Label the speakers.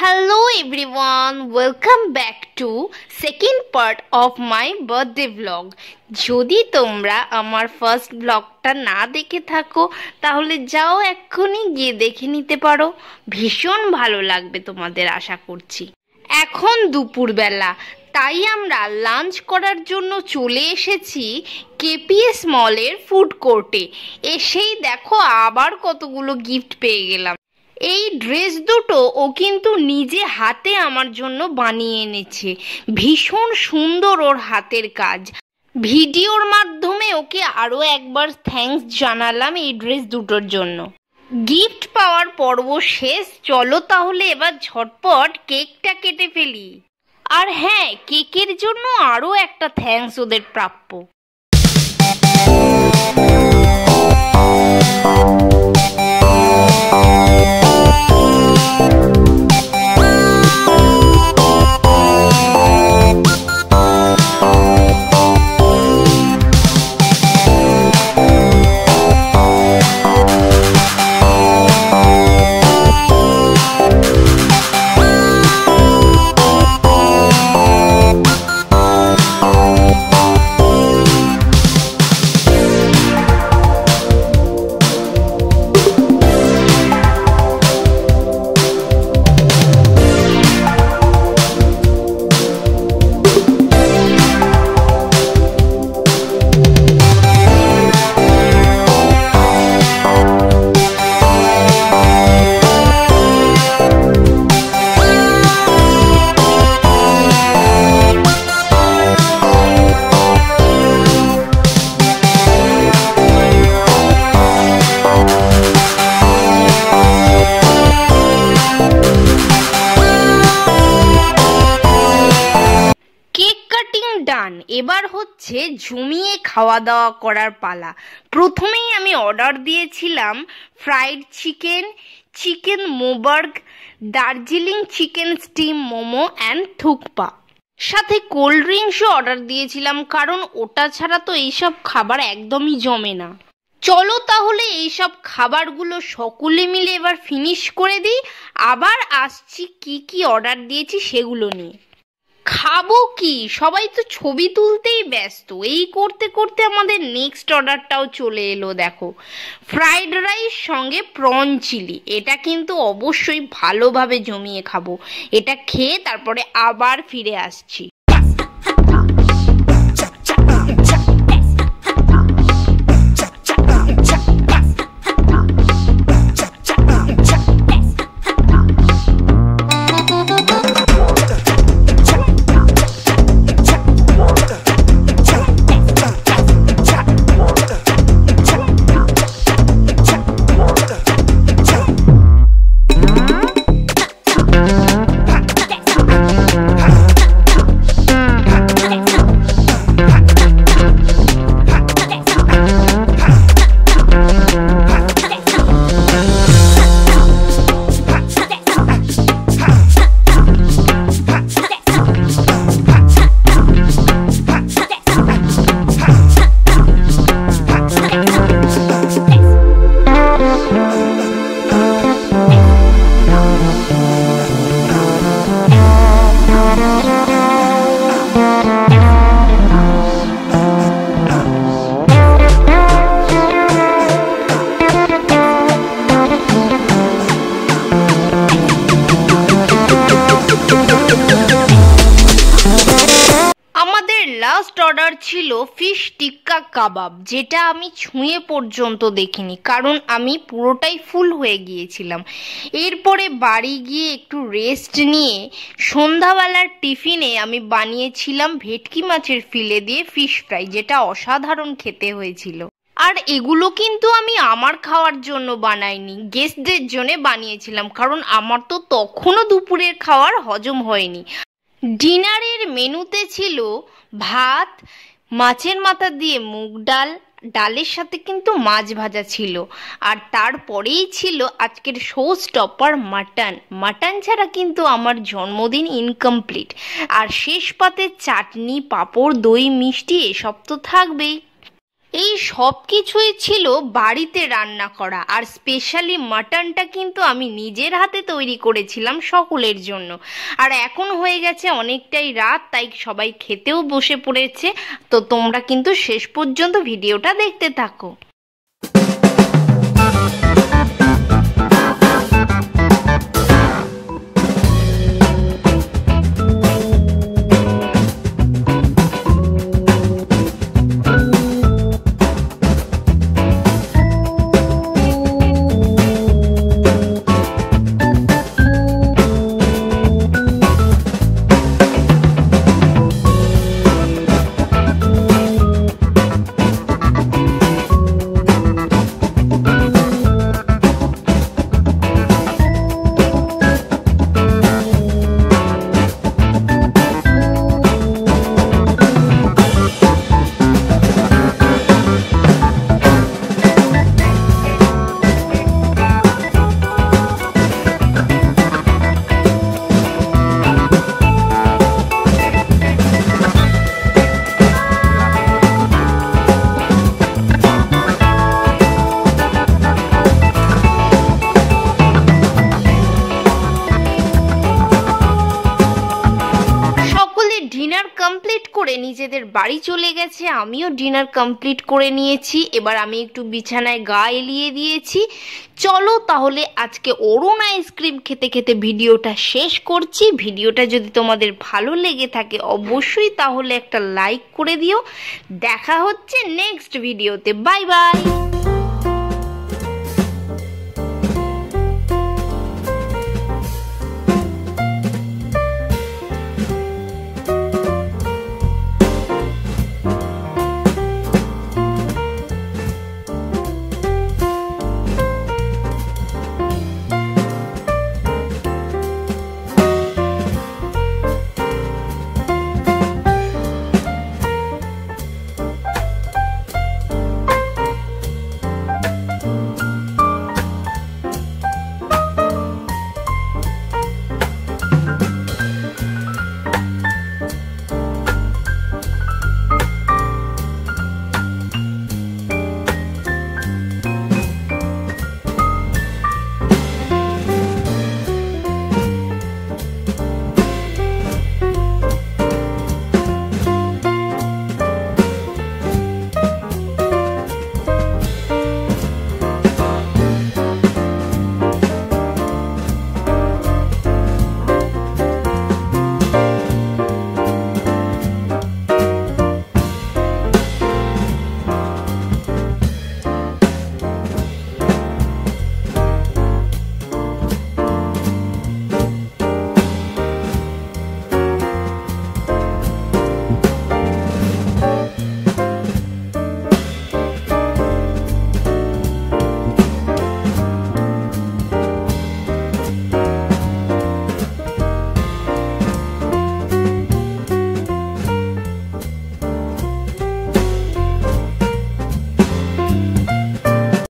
Speaker 1: Hello everyone, welcome back to second part of my birthday vlog. যদি তোমরা আমার first ব্লগটা না দেখে থাকো তাহলে যাও এক্ষুনি গিয়ে দেখে নিতে পারো, ভীষণ ভালো লাগবে তোমাদের আশা করছি। এখন দুপুরবেলা, তাই আমরা লাঞ্চ করার জন্য চলে এসেছি কেপিএস মলের ফুড কোর্টে। এসেই দেখো আবার কতগুলো গিফট পেয়ে গেলাম। এই ড্রেস দুটো ও কিন্তু নিজে হাতে আমার জন্য বানিয়ে এনেছে, ভীষণ সুন্দর ওর হাতের কাজ। ভিডিওর মাধ্যমে ওকে আরও একবার থ্যাঙ্কস জানালাম এই ড্রেস দুটোর জন্য। গিফট পাওয়ার পর্ব শেষ, চলো তাহলে এবার ঝটপট কেকটা কেটে ফেলি। আর হ্যাঁ, কেকের জন্য আরও একটা থ্যাঙ্কস ওদের প্রাপ্য। এবার হচ্ছে জমিয়ে খাওয়া দাওয়া করার পালা। প্রথমেই আমি অর্ডার দিয়েছিলাম ফ্রাইড চিকেন, চিকেন মোবার্গ, Darjeeling chicken steam momo and thukpa, সাথে কোল্ড ড্রিঙ্কসও অর্ডার দিয়েছিলাম, কারণ ওটা ছাড়া তো এইসব খাবার একদমই জমে না। চলো তাহলে এইসব খাবারগুলো সকলে মিলে এবার ফিনিশ করে দিই, আবার আসছি কি কি অর্ডার দিয়েছি সেগুলো নিয়ে। খাবো কি, সবাই তো ছবি তুলতেই ব্যস্ত। এই করতে করতে আমাদের নেক্সট অর্ডারটাও চলে এলো। দেখো, ফ্রাইড রাইস সঙ্গে প্রন চিলি। এটা কিন্তু অবশ্যই ভালোভাবে জমিয়ে খাবো। এটা খেয়ে তারপরে আবার ফিরে আসছি। লাস্ট অর্ডার ছিল ফিশ টিক্কা কাবাব, যেটা আমি ছুঁয়ে পর্যন্ত দেখিনি, কারণ আমি পুরোটাই ফুল হয়ে গিয়েছিলাম। এরপরে বাড়ি গিয়ে একটু রেস্ট নিয়ে সন্ধ্যাবেলার টিফিনে আমি বানিয়েছিলাম ভেটকি মাছের ফিলে দিয়ে ফিশ ফ্রাই, যেটা অসাধারণ খেতে হয়েছিল। আর এগুলো কিন্তু আমি আমার খাওয়ার জন্য বানাইনি, গেস্টদের জন্য বানিয়েছিলাম, কারণ আমার তো তখনও দুপুরের খাওয়ার হজম হয়নি। ডিনারের মেনুতে ছিল ভাত, মাছের মাথা দিয়ে মুগ ডাল, ডালের সাথে কিন্তু মাছ ভাজা ছিল, আর তারপরেই ছিল আজকের শো স্টপার মাটন। মাটন ছাড়া কিন্তু আমার জন্মদিন ইনকমপ্লিট। আর শেষ পাতে চাটনি, পাঁপড়, দই, মিষ্টি এসব তো থাকবেই। এই সব কিছুই ছিল বাড়িতে রান্না করা, আর স্পেশালি মাটনটা কিন্তু আমি নিজের হাতে তৈরি করেছিলাম সকলের জন্য। আর এখন হয়ে গেছে অনেকটাই রাত, তাই সবাই খেতেও বসে পড়েছে। তো তোমরা কিন্তু শেষ পর্যন্ত ভিডিওটা দেখতে থাকো। ডিনার কমপ্লিট করে নিজেদের বাড়ি চলে গেছে, আমিও ডিনার কমপ্লিট করে নিয়েছি। এবার আমি একটু বিছানায় গা এলিয়ে দিয়েছি। চলো তাহলে আজকে অরুণ আইসক্রিম খেতে খেতে ভিডিওটা শেষ করছি। ভিডিওটা যদি তোমাদের ভালো লেগে থাকে অবশ্যই তাহলে একটা লাইক করে দিও। দেখা হচ্ছে নেক্সট ভিডিওতে। Bye bye.